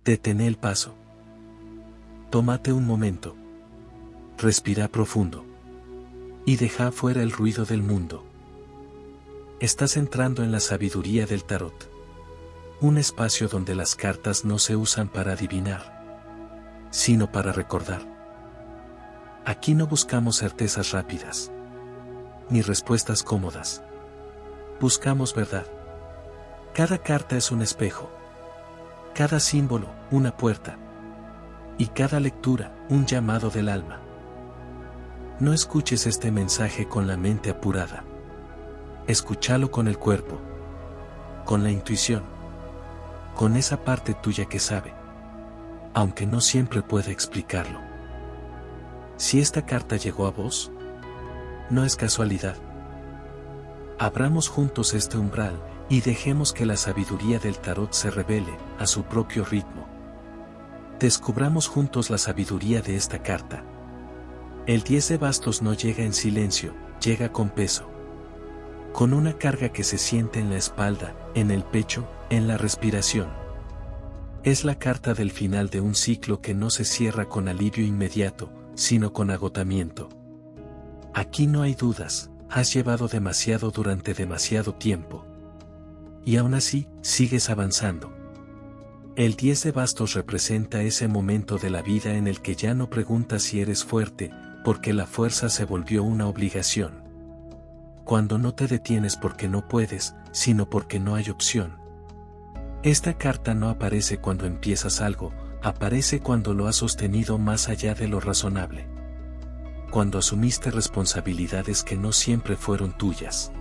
Detén el paso. Tómate un momento. Respira profundo. Y deja afuera el ruido del mundo. Estás entrando en la sabiduría del tarot. Un espacio donde las cartas no se usan para adivinar, sino para recordar. Aquí no buscamos certezas rápidas, ni respuestas cómodas. Buscamos verdad. Cada carta es un espejo. Cada símbolo, una puerta. Y cada lectura, un llamado del alma. No escuches este mensaje con la mente apurada. Escúchalo con el cuerpo, con la intuición, con esa parte tuya que sabe, aunque no siempre puede explicarlo. Si esta carta llegó a vos, no es casualidad. Abramos juntos este umbral y dejemos que la sabiduría del tarot se revele a su propio ritmo. Descubramos juntos la sabiduría de esta carta. El 10 de bastos no llega en silencio, llega con peso. Con una carga que se siente en la espalda, en el pecho, en la respiración. Es la carta del final de un ciclo que no se cierra con alivio inmediato, sino con agotamiento. Aquí no hay dudas, has llevado demasiado durante demasiado tiempo. Y aún así, sigues avanzando. El 10 de bastos representa ese momento de la vida en el que ya no preguntas si eres fuerte, porque la fuerza se volvió una obligación. Cuando no te detienes porque no puedes, sino porque no hay opción. Esta carta no aparece cuando empiezas algo, aparece cuando lo has sostenido más allá de lo razonable. Cuando asumiste responsabilidades que no siempre fueron tuyas.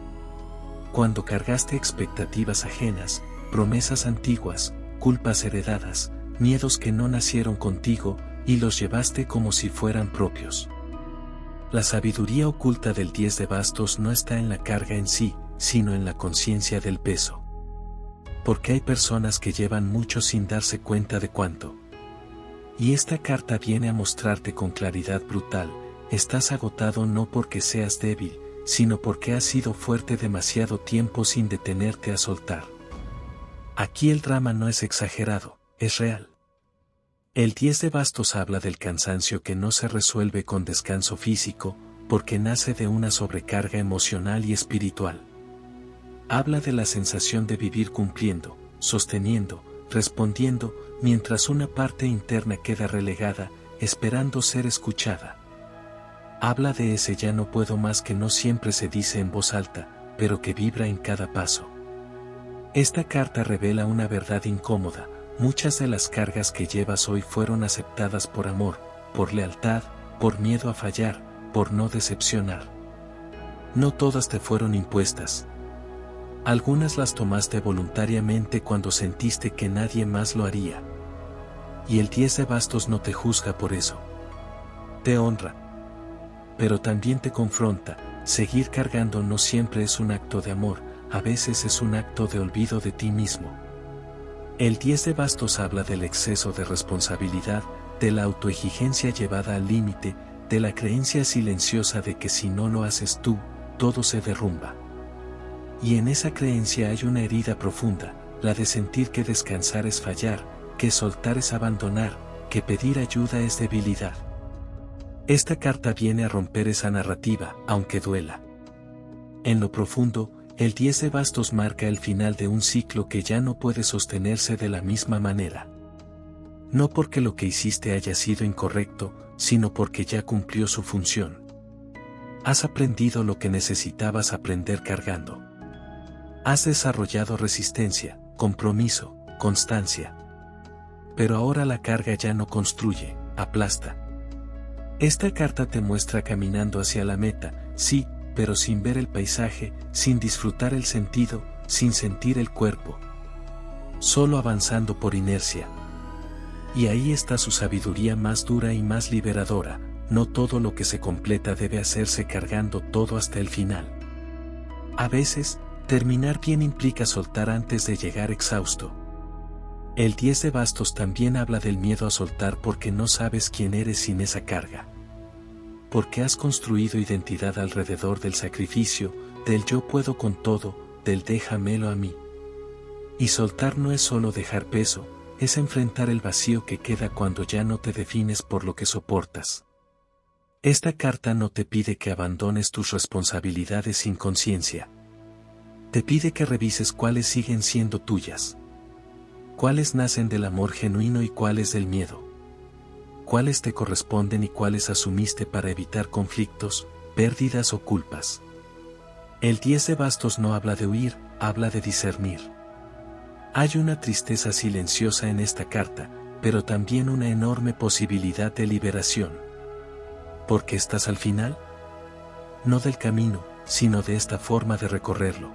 Cuando cargaste expectativas ajenas, promesas antiguas, culpas heredadas, miedos que no nacieron contigo, y los llevaste como si fueran propios. La sabiduría oculta del 10 de bastos no está en la carga en sí, sino en la conciencia del peso. Porque hay personas que llevan mucho sin darse cuenta de cuánto. Y esta carta viene a mostrarte con claridad brutal, estás agotado no porque seas débil, sino porque has sido fuerte demasiado tiempo sin detenerte a soltar. Aquí el drama no es exagerado, es real. El 10 de bastos habla del cansancio que no se resuelve con descanso físico, porque nace de una sobrecarga emocional y espiritual. Habla de la sensación de vivir cumpliendo, sosteniendo, respondiendo, mientras una parte interna queda relegada, esperando ser escuchada. Habla de ese ya no puedo más que no siempre se dice en voz alta, pero que vibra en cada paso. Esta carta revela una verdad incómoda. Muchas de las cargas que llevas hoy fueron aceptadas por amor, por lealtad, por miedo a fallar, por no decepcionar. No todas te fueron impuestas. Algunas las tomaste voluntariamente cuando sentiste que nadie más lo haría. Y el 10 de bastos no te juzga por eso. Te honra. Pero también te confronta. Seguir cargando no siempre es un acto de amor, a veces es un acto de olvido de ti mismo. El 10 de bastos habla del exceso de responsabilidad, de la autoexigencia llevada al límite, de la creencia silenciosa de que si no lo haces tú, todo se derrumba. Y en esa creencia hay una herida profunda, la de sentir que descansar es fallar, que soltar es abandonar, que pedir ayuda es debilidad. Esta carta viene a romper esa narrativa, aunque duela. En lo profundo, el 10 de bastos marca el final de un ciclo que ya no puede sostenerse de la misma manera. No porque lo que hiciste haya sido incorrecto, sino porque ya cumplió su función. Has aprendido lo que necesitabas aprender cargando. Has desarrollado resistencia, compromiso, constancia. Pero ahora la carga ya no construye, aplasta. Esta carta te muestra caminando hacia la meta, sí, pero sin ver el paisaje, sin disfrutar el sentido, sin sentir el cuerpo. Solo avanzando por inercia. Y ahí está su sabiduría más dura y más liberadora, no todo lo que se completa debe hacerse cargando todo hasta el final. A veces, terminar bien implica soltar antes de llegar exhausto. El 10 de bastos también habla del miedo a soltar porque no sabes quién eres sin esa carga. Porque has construido identidad alrededor del sacrificio, del yo puedo con todo, del déjamelo a mí. Y soltar no es solo dejar peso, es enfrentar el vacío que queda cuando ya no te defines por lo que soportas. Esta carta no te pide que abandones tus responsabilidades sin conciencia. Te pide que revises cuáles siguen siendo tuyas. Cuáles nacen del amor genuino y cuáles del miedo. Cuáles te corresponden y cuáles asumiste para evitar conflictos, pérdidas o culpas. El 10 de bastos no habla de huir, habla de discernir. Hay una tristeza silenciosa en esta carta, pero también una enorme posibilidad de liberación. ¿Por qué estás al final? No del camino, sino de esta forma de recorrerlo.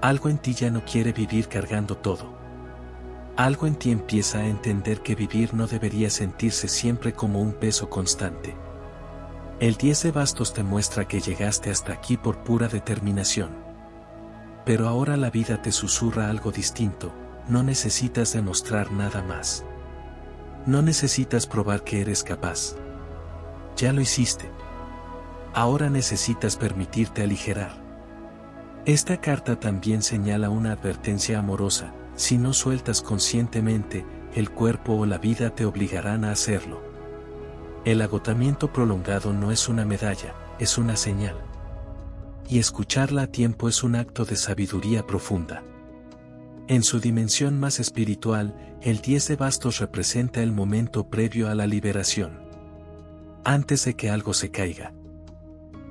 Algo en ti ya no quiere vivir cargando todo. Algo en ti empieza a entender que vivir no debería sentirse siempre como un peso constante. El 10 de bastos te muestra que llegaste hasta aquí por pura determinación. Pero ahora la vida te susurra algo distinto, no necesitas demostrar nada más. No necesitas probar que eres capaz. Ya lo hiciste. Ahora necesitas permitirte aligerar. Esta carta también señala una advertencia amorosa: si no sueltas conscientemente, el cuerpo o la vida te obligarán a hacerlo. El agotamiento prolongado no es una medalla, es una señal. Y escucharla a tiempo es un acto de sabiduría profunda. En su dimensión más espiritual, el 10 de bastos representa el momento previo a la liberación. Antes de que algo se caiga.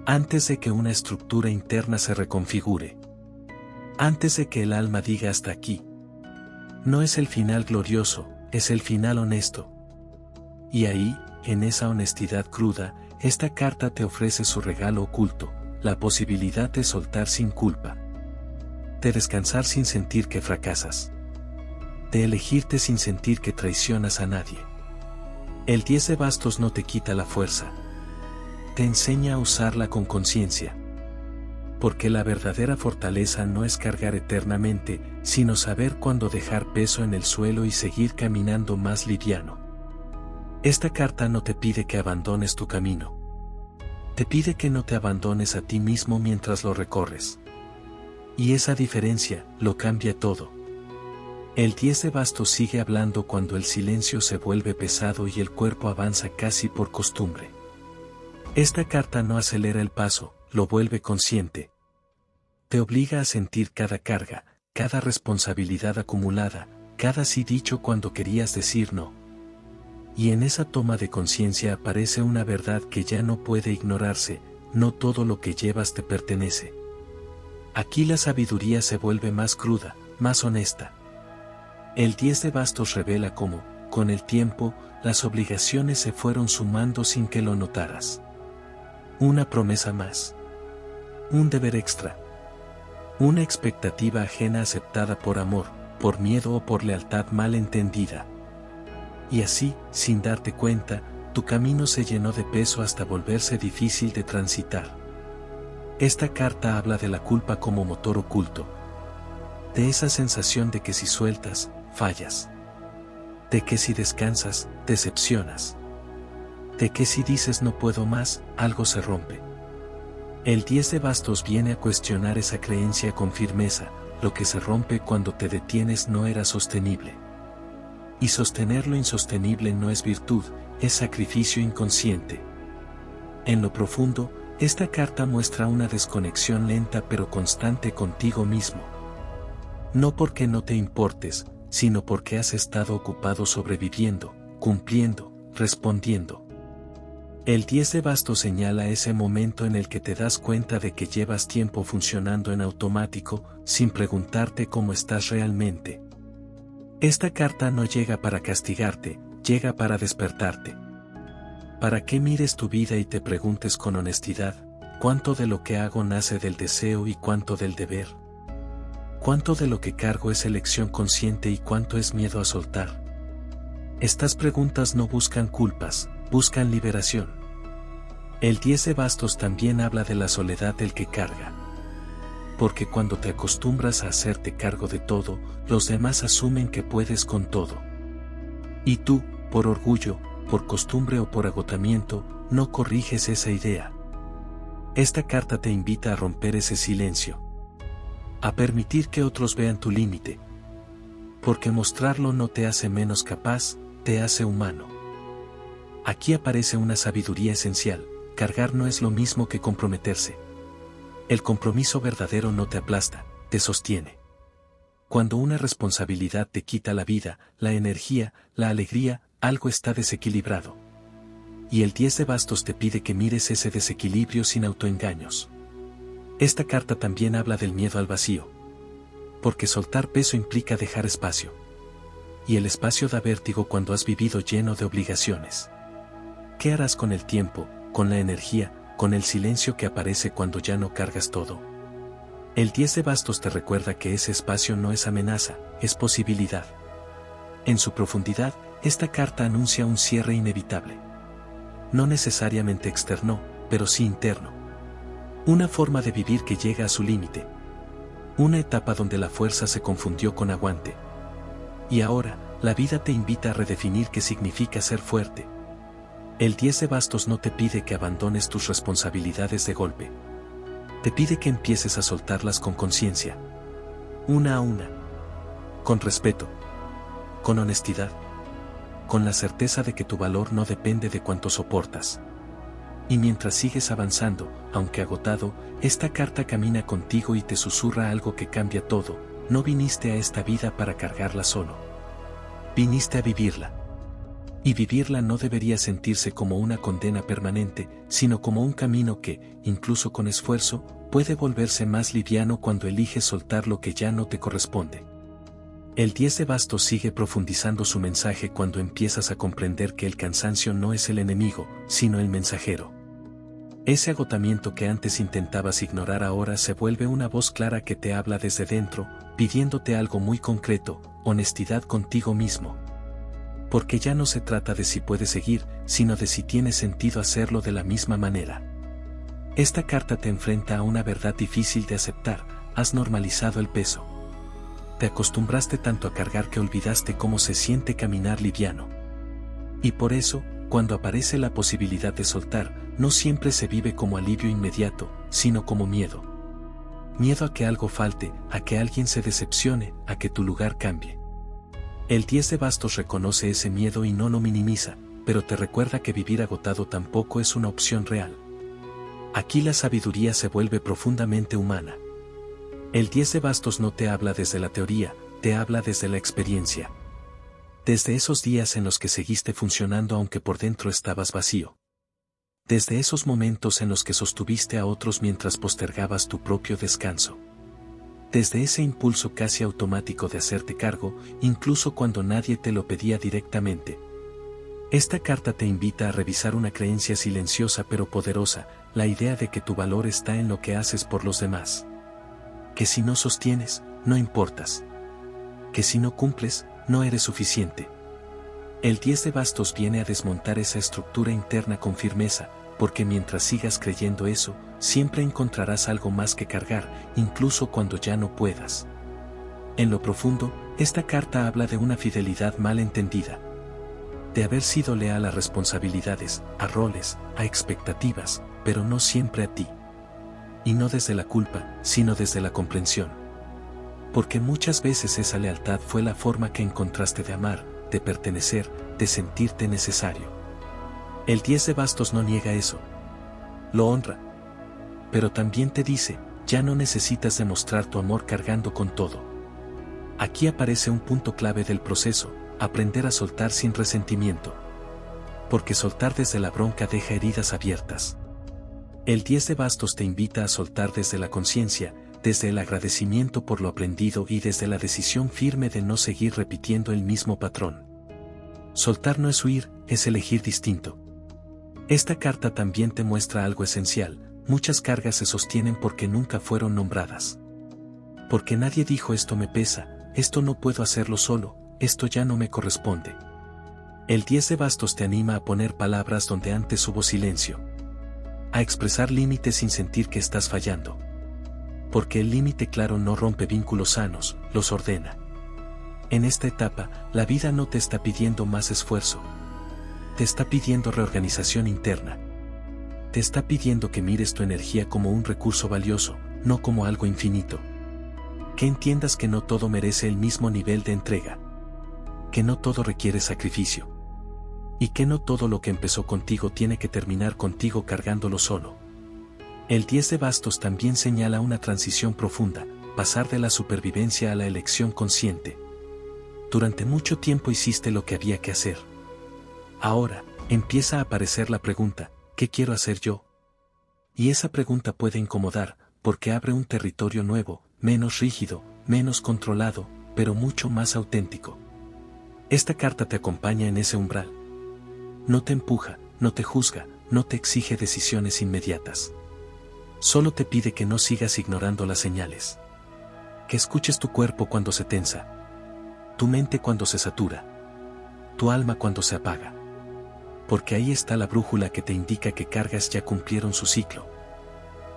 Antes de que una estructura interna se reconfigure. Antes de que el alma diga hasta aquí. No es el final glorioso, es el final honesto. Y ahí, en esa honestidad cruda, esta carta te ofrece su regalo oculto, la posibilidad de soltar sin culpa. De descansar sin sentir que fracasas. De elegirte sin sentir que traicionas a nadie. El 10 de bastos no te quita la fuerza. Te enseña a usarla con conciencia. Porque la verdadera fortaleza no es cargar eternamente, sino saber cuándo dejar peso en el suelo y seguir caminando más liviano. Esta carta no te pide que abandones tu camino. Te pide que no te abandones a ti mismo mientras lo recorres. Y esa diferencia lo cambia todo. El 10 de bastos sigue hablando cuando el silencio se vuelve pesado y el cuerpo avanza casi por costumbre. Esta carta no acelera el paso, lo vuelve consciente. Te obliga a sentir cada carga, cada responsabilidad acumulada, cada sí dicho cuando querías decir no. Y en esa toma de conciencia aparece una verdad que ya no puede ignorarse: no todo lo que llevas te pertenece. Aquí la sabiduría se vuelve más cruda, más honesta. El 10 de bastos revela cómo, con el tiempo, las obligaciones se fueron sumando sin que lo notaras. Una promesa más. Un deber extra. Una expectativa ajena aceptada por amor, por miedo o por lealtad mal entendida. Y así, sin darte cuenta, tu camino se llenó de peso hasta volverse difícil de transitar. Esta carta habla de la culpa como motor oculto. De esa sensación de que si sueltas, fallas. De que si descansas, decepcionas. De que si dices no puedo más, algo se rompe. El 10 de bastos viene a cuestionar esa creencia con firmeza: lo que se rompe cuando te detienes no era sostenible. Y sostener lo insostenible no es virtud, es sacrificio inconsciente. En lo profundo, esta carta muestra una desconexión lenta pero constante contigo mismo. No porque no te importes, sino porque has estado ocupado sobreviviendo, cumpliendo, respondiendo. El 10 de bastos señala ese momento en el que te das cuenta de que llevas tiempo funcionando en automático, sin preguntarte cómo estás realmente. Esta carta no llega para castigarte, llega para despertarte. Para que mires tu vida y te preguntes con honestidad: ¿cuánto de lo que hago nace del deseo y cuánto del deber? ¿Cuánto de lo que cargo es elección consciente y cuánto es miedo a soltar? Estas preguntas no buscan culpas, buscan liberación. El 10 de bastos también habla de la soledad del que carga. Porque cuando te acostumbras a hacerte cargo de todo, los demás asumen que puedes con todo. Y tú, por orgullo, por costumbre o por agotamiento, no corriges esa idea. Esta carta te invita a romper ese silencio. A permitir que otros vean tu límite. Porque mostrarlo no te hace menos capaz, te hace humano. Aquí aparece una sabiduría esencial: cargar no es lo mismo que comprometerse. El compromiso verdadero no te aplasta, te sostiene. Cuando una responsabilidad te quita la vida, la energía, la alegría, algo está desequilibrado. Y el 10 de bastos te pide que mires ese desequilibrio sin autoengaños. Esta carta también habla del miedo al vacío. Porque soltar peso implica dejar espacio. Y el espacio da vértigo cuando has vivido lleno de obligaciones. ¿Qué harás con el tiempo, con la energía, con el silencio que aparece cuando ya no cargas todo? El 10 de bastos te recuerda que ese espacio no es amenaza, es posibilidad. En su profundidad, esta carta anuncia un cierre inevitable. No necesariamente externo, pero sí interno. Una forma de vivir que llega a su límite. Una etapa donde la fuerza se confundió con aguante. Y ahora, la vida te invita a redefinir qué significa ser fuerte. El 10 de bastos no te pide que abandones tus responsabilidades de golpe. Te pide que empieces a soltarlas con conciencia. Una a una. Con respeto. Con honestidad. Con la certeza de que tu valor no depende de cuánto soportas. Y mientras sigues avanzando, aunque agotado, esta carta camina contigo y te susurra algo que cambia todo: no viniste a esta vida para cargarla solo. Viniste a vivirla. Y vivirla no debería sentirse como una condena permanente, sino como un camino que, incluso con esfuerzo, puede volverse más liviano cuando eliges soltar lo que ya no te corresponde. El 10 de bastos sigue profundizando su mensaje cuando empiezas a comprender que el cansancio no es el enemigo, sino el mensajero. Ese agotamiento que antes intentabas ignorar ahora se vuelve una voz clara que te habla desde dentro, pidiéndote algo muy concreto: honestidad contigo mismo. Porque ya no se trata de si puedes seguir, sino de si tiene sentido hacerlo de la misma manera. Esta carta te enfrenta a una verdad difícil de aceptar: has normalizado el peso. Te acostumbraste tanto a cargar que olvidaste cómo se siente caminar liviano. Y por eso, cuando aparece la posibilidad de soltar, no siempre se vive como alivio inmediato, sino como miedo. Miedo a que algo falte, a que alguien se decepcione, a que tu lugar cambie. El 10 de bastos reconoce ese miedo y no lo minimiza, pero te recuerda que vivir agotado tampoco es una opción real. Aquí la sabiduría se vuelve profundamente humana. El 10 de bastos no te habla desde la teoría, te habla desde la experiencia. Desde esos días en los que seguiste funcionando aunque por dentro estabas vacío. Desde esos momentos en los que sostuviste a otros mientras postergabas tu propio descanso. Desde ese impulso casi automático de hacerte cargo, incluso cuando nadie te lo pedía directamente. Esta carta te invita a revisar una creencia silenciosa pero poderosa: la idea de que tu valor está en lo que haces por los demás. Que si no sostienes, no importas. Que si no cumples, no eres suficiente. El 10 de bastos viene a desmontar esa estructura interna con firmeza, porque mientras sigas creyendo eso, siempre encontrarás algo más que cargar, incluso cuando ya no puedas. En lo profundo, esta carta habla de una fidelidad mal entendida. De haber sido leal a responsabilidades, a roles, a expectativas, pero no siempre a ti. Y no desde la culpa, sino desde la comprensión. Porque muchas veces esa lealtad fue la forma que encontraste de amar, de pertenecer, de sentirte necesario. El 10 de bastos no niega eso. Lo honra. Pero también te dice: ya no necesitas demostrar tu amor cargando con todo. Aquí aparece un punto clave del proceso: aprender a soltar sin resentimiento. Porque soltar desde la bronca deja heridas abiertas. El 10 de bastos te invita a soltar desde la conciencia, desde el agradecimiento por lo aprendido y desde la decisión firme de no seguir repitiendo el mismo patrón. Soltar no es huir, es elegir distinto. Esta carta también te muestra algo esencial: muchas cargas se sostienen porque nunca fueron nombradas. Porque nadie dijo: esto me pesa, esto no puedo hacerlo solo, esto ya no me corresponde. El 10 de bastos te anima a poner palabras donde antes hubo silencio. A expresar límites sin sentir que estás fallando. Porque el límite claro no rompe vínculos sanos, los ordena. En esta etapa, la vida no te está pidiendo más esfuerzo. Te está pidiendo reorganización interna. Te está pidiendo que mires tu energía como un recurso valioso, no como algo infinito. Que entiendas que no todo merece el mismo nivel de entrega. Que no todo requiere sacrificio. Y que no todo lo que empezó contigo tiene que terminar contigo cargándolo solo. El 10 de bastos también señala una transición profunda, pasar de la supervivencia a la elección consciente. Durante mucho tiempo hiciste lo que había que hacer. Ahora, empieza a aparecer la pregunta, ¿qué quiero hacer yo? Y esa pregunta puede incomodar, porque abre un territorio nuevo, menos rígido, menos controlado, pero mucho más auténtico. Esta carta te acompaña en ese umbral. No te empuja, no te juzga, no te exige decisiones inmediatas. Solo te pide que no sigas ignorando las señales. Que escuches tu cuerpo cuando se tensa, tu mente cuando se satura, tu alma cuando se apaga. Porque ahí está la brújula que te indica que cargas ya cumplieron su ciclo.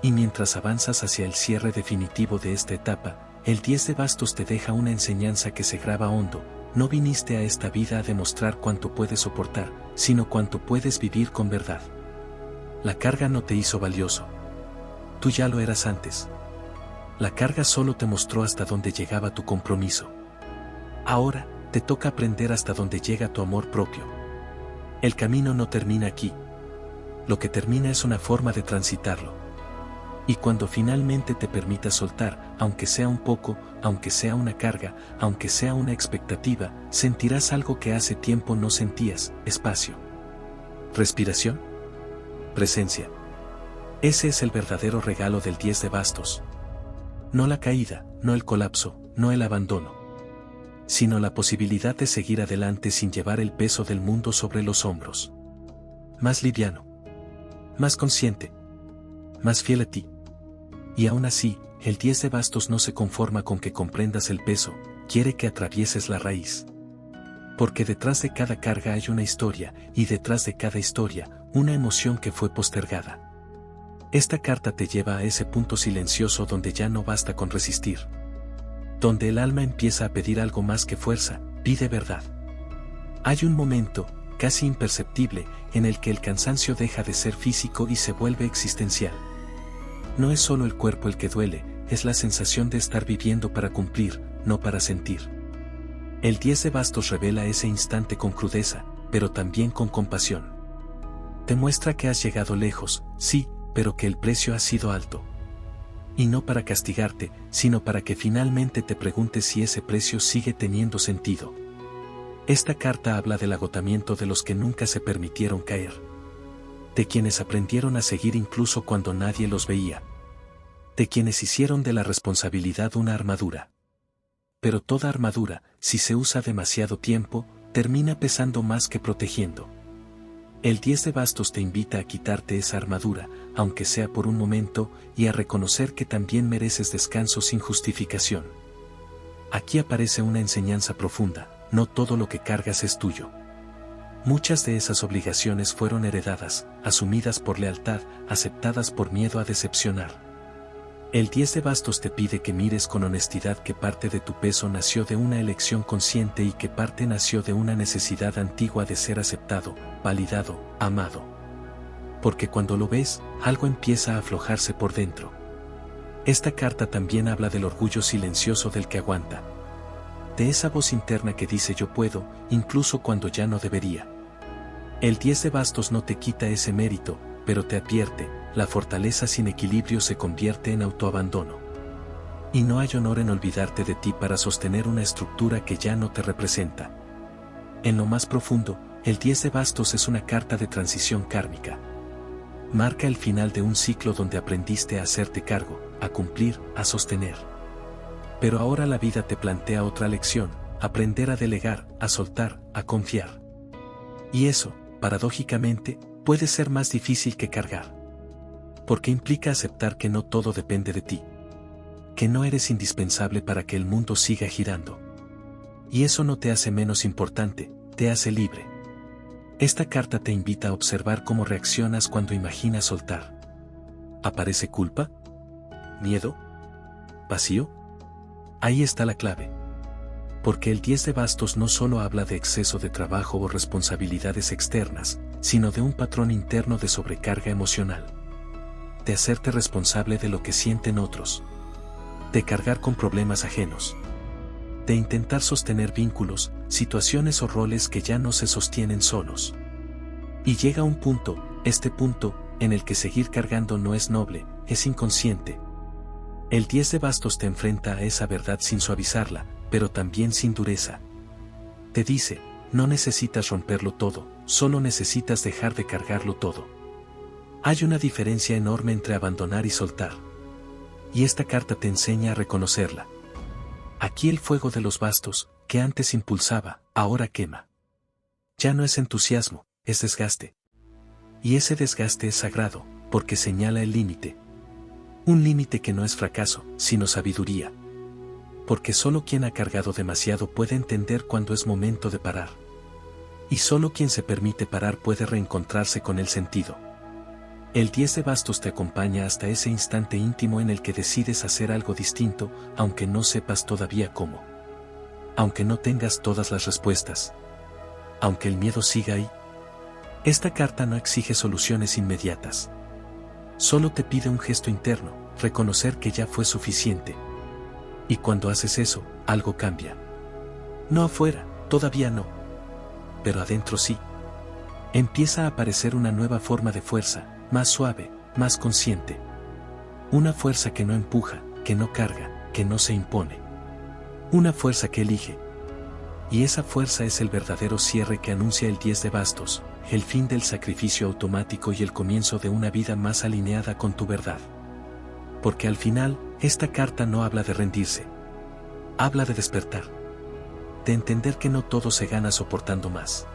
Y mientras avanzas hacia el cierre definitivo de esta etapa, el 10 de bastos te deja una enseñanza que se graba hondo. No viniste a esta vida a demostrar cuánto puedes soportar, sino cuánto puedes vivir con verdad. La carga no te hizo valioso. Tú ya lo eras antes. La carga solo te mostró hasta dónde llegaba tu compromiso. Ahora, te toca aprender hasta dónde llega tu amor propio. El camino no termina aquí. Lo que termina es una forma de transitarlo. Y cuando finalmente te permitas soltar, aunque sea un poco, aunque sea una carga, aunque sea una expectativa, sentirás algo que hace tiempo no sentías: espacio. Respiración. Presencia. Ese es el verdadero regalo del 10 de bastos. No la caída, no el colapso, no el abandono, sino la posibilidad de seguir adelante sin llevar el peso del mundo sobre los hombros. Más liviano, más consciente, más fiel a ti. Y aún así, el 10 de bastos no se conforma con que comprendas el peso, quiere que atravieses la raíz. Porque detrás de cada carga hay una historia, y detrás de cada historia, una emoción que fue postergada. Esta carta te lleva a ese punto silencioso donde ya no basta con resistir. Donde el alma empieza a pedir algo más que fuerza, pide verdad. Hay un momento, casi imperceptible, en el que el cansancio deja de ser físico y se vuelve existencial. No es solo el cuerpo el que duele, es la sensación de estar viviendo para cumplir, no para sentir. El 10 de bastos revela ese instante con crudeza, pero también con compasión. Te muestra que has llegado lejos, sí, pero que el precio ha sido alto. Y no para castigarte, sino para que finalmente te preguntes si ese precio sigue teniendo sentido. Esta carta habla del agotamiento de los que nunca se permitieron caer. De quienes aprendieron a seguir incluso cuando nadie los veía. De quienes hicieron de la responsabilidad una armadura. Pero toda armadura, si se usa demasiado tiempo, termina pesando más que protegiendo. El 10 de bastos te invita a quitarte esa armadura, aunque sea por un momento, y a reconocer que también mereces descanso sin justificación. Aquí aparece una enseñanza profunda: no todo lo que cargas es tuyo. Muchas de esas obligaciones fueron heredadas, asumidas por lealtad, aceptadas por miedo a decepcionar. El 10 de bastos te pide que mires con honestidad que parte de tu peso nació de una elección consciente y que parte nació de una necesidad antigua de ser aceptado, validado, amado. Porque cuando lo ves, algo empieza a aflojarse por dentro. Esta carta también habla del orgullo silencioso del que aguanta. De esa voz interna que dice yo puedo, incluso cuando ya no debería. El 10 de bastos no te quita ese mérito, pero te advierte: la fortaleza sin equilibrio se convierte en autoabandono. Y no hay honor en olvidarte de ti para sostener una estructura que ya no te representa. En lo más profundo, el 10 de bastos es una carta de transición kármica. Marca el final de un ciclo donde aprendiste a hacerte cargo, a cumplir, a sostener. Pero ahora la vida te plantea otra lección: aprender a delegar, a soltar, a confiar. Y eso, paradójicamente, puede ser más difícil que cargar. Porque implica aceptar que no todo depende de ti. Que no eres indispensable para que el mundo siga girando. Y eso no te hace menos importante, te hace libre. Esta carta te invita a observar cómo reaccionas cuando imaginas soltar. ¿Aparece culpa? ¿Miedo? ¿Vacío? Ahí está la clave. Porque el 10 de bastos no solo habla de exceso de trabajo o responsabilidades externas, sino de un patrón interno de sobrecarga emocional. De hacerte responsable de lo que sienten otros. de cargar con problemas ajenos, de intentar sostener vínculos, situaciones o roles que ya no se sostienen solos. Y llega un punto, este punto, en el que seguir cargando no es noble, es inconsciente. El 10 de bastos te enfrenta a esa verdad sin suavizarla, pero también sin dureza. Te dice, no necesitas romperlo todo, solo necesitas dejar de cargarlo todo. Hay una diferencia enorme entre abandonar y soltar. Y esta carta te enseña a reconocerla. Aquí el fuego de los bastos, que antes impulsaba, ahora quema. Ya no es entusiasmo, es desgaste. Y ese desgaste es sagrado, porque señala el límite. Un límite que no es fracaso, sino sabiduría. Porque solo quien ha cargado demasiado puede entender cuándo es momento de parar. Y solo quien se permite parar puede reencontrarse con el sentido. El 10 de bastos te acompaña hasta ese instante íntimo en el que decides hacer algo distinto, aunque no sepas todavía cómo. Aunque no tengas todas las respuestas. Aunque el miedo siga ahí. Esta carta no exige soluciones inmediatas. Solo te pide un gesto interno, reconocer que ya fue suficiente. Y cuando haces eso, algo cambia. No afuera, todavía no. Pero adentro sí. Empieza a aparecer una nueva forma de fuerza, más suave, más consciente. Una fuerza que no empuja, que no carga, que no se impone. Una fuerza que elige. Y esa fuerza es el verdadero cierre que anuncia el 10 de bastos, el fin del sacrificio automático y el comienzo de una vida más alineada con tu verdad. Porque al final, esta carta no habla de rendirse. Habla de despertar. De entender que no todo se gana soportando más.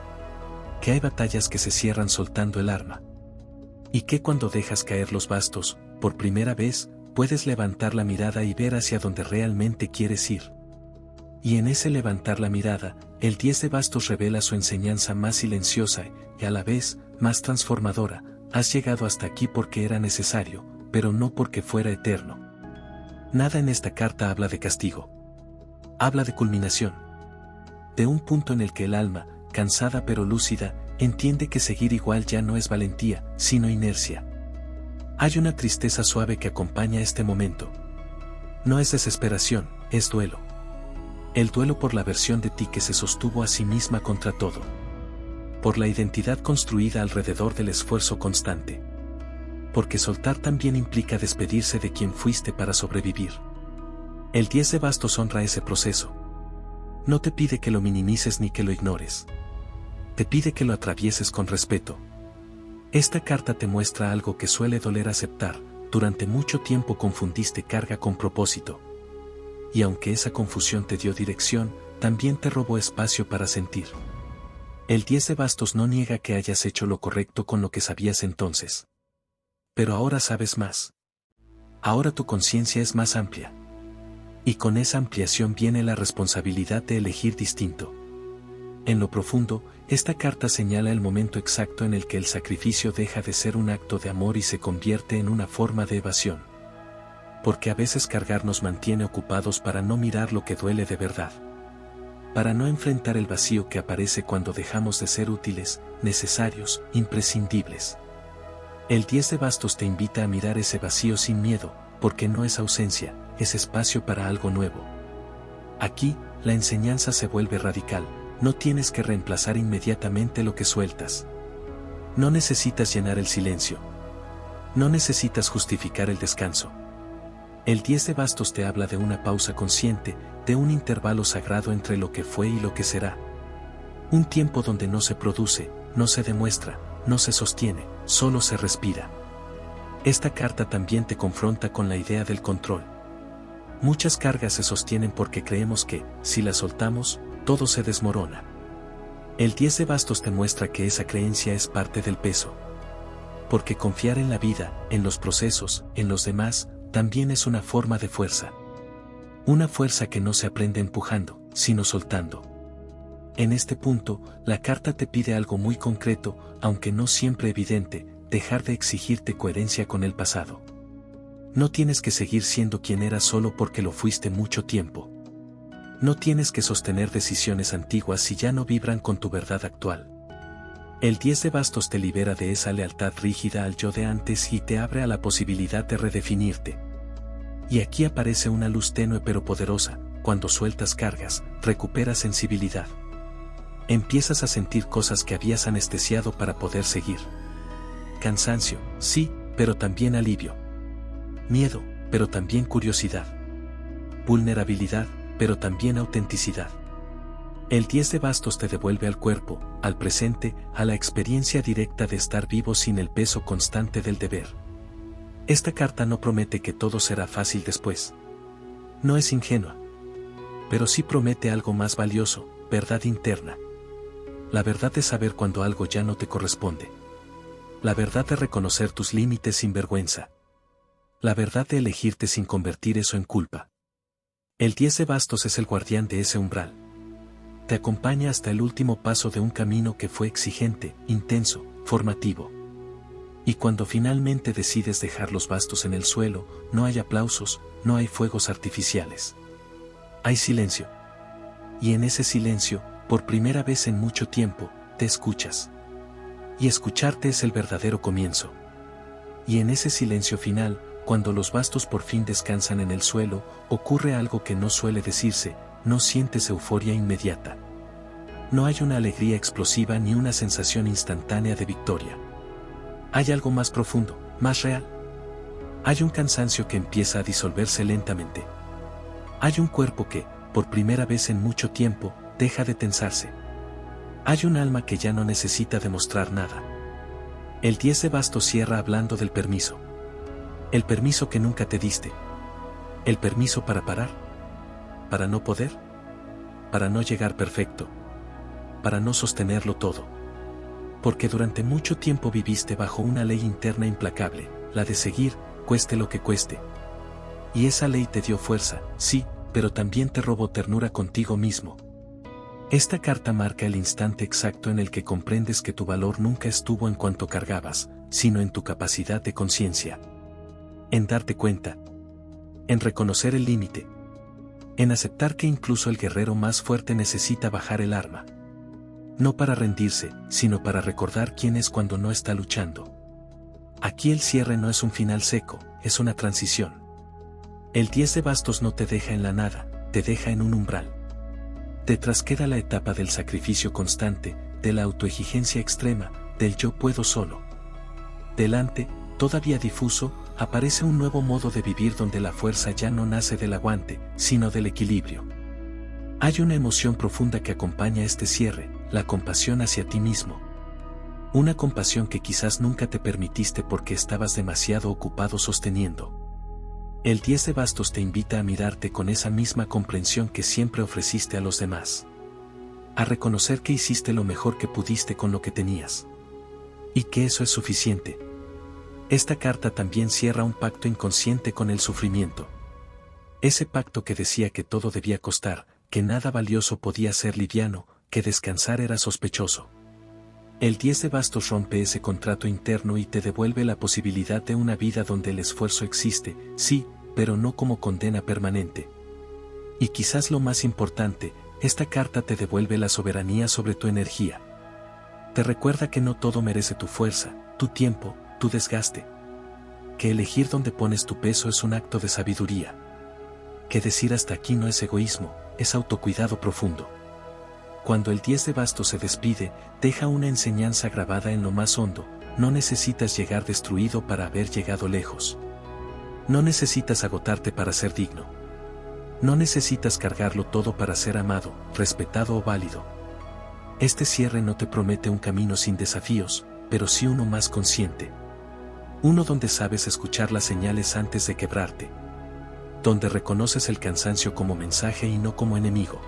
Que hay batallas que se cierran soltando el arma. Y que cuando dejas caer los bastos, por primera vez, puedes levantar la mirada y ver hacia donde realmente quieres ir. Y en ese levantar la mirada, el 10 de bastos revela su enseñanza más silenciosa y a la vez, más transformadora. Has llegado hasta aquí porque era necesario, pero no porque fuera eterno. Nada en esta carta habla de castigo. Habla de culminación. De un punto en el que el alma, cansada pero lúcida, entiende que seguir igual ya no es valentía, sino inercia. Hay una tristeza suave que acompaña este momento. No es desesperación, es duelo. El duelo por la versión de ti que se sostuvo a sí misma contra todo. Por la identidad construida alrededor del esfuerzo constante. Porque soltar también implica despedirse de quien fuiste para sobrevivir. El 10 de bastos honra ese proceso. No te pide que lo minimices ni que lo ignores. Te pide que lo atravieses con respeto. Esta carta te muestra algo que suele doler aceptar. Durante mucho tiempo confundiste carga con propósito. Y aunque esa confusión te dio dirección, también te robó espacio para sentir. El 10 de bastos no niega que hayas hecho lo correcto con lo que sabías entonces. Pero ahora sabes más. Ahora tu conciencia es más amplia. Y con esa ampliación viene la responsabilidad de elegir distinto. En lo profundo, esta carta señala el momento exacto en el que el sacrificio deja de ser un acto de amor y se convierte en una forma de evasión. Porque a veces cargar nos mantiene ocupados para no mirar lo que duele de verdad. Para no enfrentar el vacío que aparece cuando dejamos de ser útiles, necesarios, imprescindibles. El 10 de bastos te invita a mirar ese vacío sin miedo, porque no es ausencia, es espacio para algo nuevo. Aquí, la enseñanza se vuelve radical. No tienes que reemplazar inmediatamente lo que sueltas. No necesitas llenar el silencio. No necesitas justificar el descanso. El 10 de bastos te habla de una pausa consciente, de un intervalo sagrado entre lo que fue y lo que será. Un tiempo donde no se produce, no se demuestra, no se sostiene, solo se respira. Esta carta también te confronta con la idea del control. Muchas cargas se sostienen porque creemos que, si las soltamos, todo se desmorona. El 10 de bastos te muestra que esa creencia es parte del peso. Porque confiar en la vida, en los procesos, en los demás, también es una forma de fuerza. Una fuerza que no se aprende empujando, sino soltando. En este punto, la carta te pide algo muy concreto, aunque no siempre evidente, dejar de exigirte coherencia con el pasado. No tienes que seguir siendo quien eras solo porque lo fuiste mucho tiempo. No tienes que sostener decisiones antiguas si ya no vibran con tu verdad actual. El 10 de bastos te libera de esa lealtad rígida al yo de antes y te abre a la posibilidad de redefinirte. Y aquí aparece una luz tenue pero poderosa. Cuando sueltas cargas, recuperas sensibilidad. Empiezas a sentir cosas que habías anestesiado para poder seguir. Cansancio, sí, pero también alivio. Miedo, pero también curiosidad. Vulnerabilidad, pero también autenticidad. El 10 de bastos te devuelve al cuerpo, al presente, a la experiencia directa de estar vivo sin el peso constante del deber. Esta carta no promete que todo será fácil después. No es ingenua. Pero sí promete algo más valioso, verdad interna. La verdad de saber cuando algo ya no te corresponde. La verdad de reconocer tus límites sin vergüenza. La verdad de elegirte sin convertir eso en culpa. El 10 de bastos es el guardián de ese umbral. Te acompaña hasta el último paso de un camino que fue exigente, intenso, formativo. Y cuando finalmente decides dejar los bastos en el suelo, no hay aplausos, no hay fuegos artificiales. Hay silencio. Y en ese silencio, por primera vez en mucho tiempo, te escuchas. Y escucharte es el verdadero comienzo. Y en ese silencio final, cuando los bastos por fin descansan en el suelo, ocurre algo que no suele decirse, no sientes euforia inmediata. No hay una alegría explosiva ni una sensación instantánea de victoria. Hay algo más profundo, más real. Hay un cansancio que empieza a disolverse lentamente. Hay un cuerpo que, por primera vez en mucho tiempo, deja de tensarse. Hay un alma que ya no necesita demostrar nada. El 10 de bastos cierra hablando del permiso. El permiso que nunca te diste. El permiso para parar. Para no poder. Para no llegar perfecto. Para no sostenerlo todo. Porque durante mucho tiempo viviste bajo una ley interna implacable, la de seguir, cueste lo que cueste. Y esa ley te dio fuerza, sí, pero también te robó ternura contigo mismo. Esta carta marca el instante exacto en el que comprendes que tu valor nunca estuvo en cuanto cargabas, sino en tu capacidad de conciencia. En darte cuenta. En reconocer el límite. En aceptar que incluso el guerrero más fuerte necesita bajar el arma. No para rendirse, sino para recordar quién es cuando no está luchando. Aquí el cierre no es un final seco, es una transición. El 10 de bastos no te deja en la nada, te deja en un umbral. Detrás queda la etapa del sacrificio constante, de la autoexigencia extrema, del yo puedo solo. Delante, todavía difuso, aparece un nuevo modo de vivir donde la fuerza ya no nace del aguante, sino del equilibrio. Hay una emoción profunda que acompaña este cierre, la compasión hacia ti mismo. Una compasión que quizás nunca te permitiste porque estabas demasiado ocupado sosteniendo. El 10 de bastos te invita a mirarte con esa misma comprensión que siempre ofreciste a los demás. A reconocer que hiciste lo mejor que pudiste con lo que tenías. Y que eso es suficiente. Esta carta también cierra un pacto inconsciente con el sufrimiento. Ese pacto que decía que todo debía costar, que nada valioso podía ser liviano, que descansar era sospechoso. El 10 de bastos rompe ese contrato interno y te devuelve la posibilidad de una vida donde el esfuerzo existe, sí, pero no como condena permanente. Y quizás lo más importante, esta carta te devuelve la soberanía sobre tu energía. Te recuerda que no todo merece tu fuerza, tu tiempo, tu desgaste. Que elegir dónde pones tu peso es un acto de sabiduría. Que decir hasta aquí no es egoísmo, es autocuidado profundo. Cuando el 10 de bastos se despide, deja una enseñanza grabada en lo más hondo, no necesitas llegar destruido para haber llegado lejos. No necesitas agotarte para ser digno. No necesitas cargarlo todo para ser amado, respetado o válido. Este cierre no te promete un camino sin desafíos, pero sí uno más consciente. Uno donde sabes escuchar las señales antes de quebrarte. Donde reconoces el cansancio como mensaje y no como enemigo.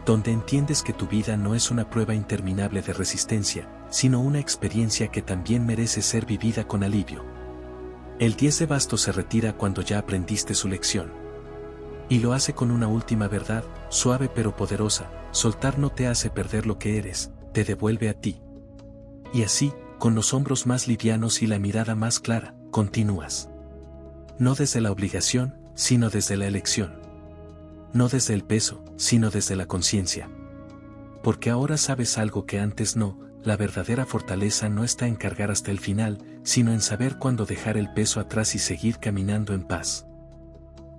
Donde entiendes que tu vida no es una prueba interminable de resistencia, sino una experiencia que también merece ser vivida con alivio. El 10 de bastos se retira cuando ya aprendiste su lección. Y lo hace con una última verdad, suave pero poderosa: soltar no te hace perder lo que eres, te devuelve a ti. Y así, con los hombros más livianos y la mirada más clara, continúas. No desde la obligación, sino desde la elección. No desde el peso, sino desde la conciencia. Porque ahora sabes algo que antes no, la verdadera fortaleza no está en cargar hasta el final, sino en saber cuándo dejar el peso atrás y seguir caminando en paz.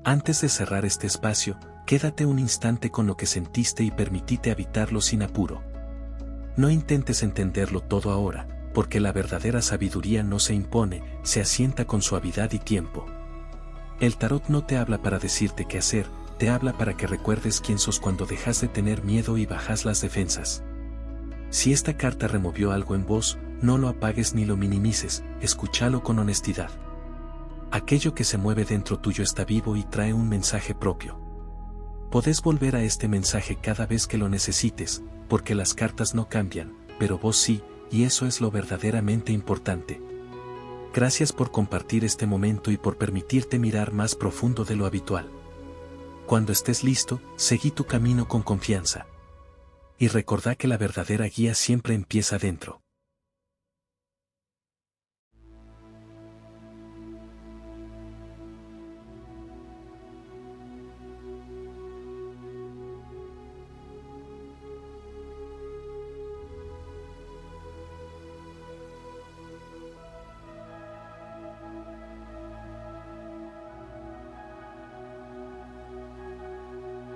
Antes de cerrar este espacio, quédate un instante con lo que sentiste y permitite habitarlo sin apuro. No intentes entenderlo todo ahora, porque la verdadera sabiduría no se impone, se asienta con suavidad y tiempo. El tarot no te habla para decirte qué hacer, te habla para que recuerdes quién sos cuando dejas de tener miedo y bajas las defensas. Si esta carta removió algo en vos, no lo apagues ni lo minimices, escúchalo con honestidad. Aquello que se mueve dentro tuyo está vivo y trae un mensaje propio. Podés volver a este mensaje cada vez que lo necesites, porque las cartas no cambian, pero vos sí, y eso es lo verdaderamente importante. Gracias por compartir este momento y por permitirte mirar más profundo de lo habitual. Cuando estés listo, seguí tu camino con confianza. Y recordá que la verdadera guía siempre empieza dentro.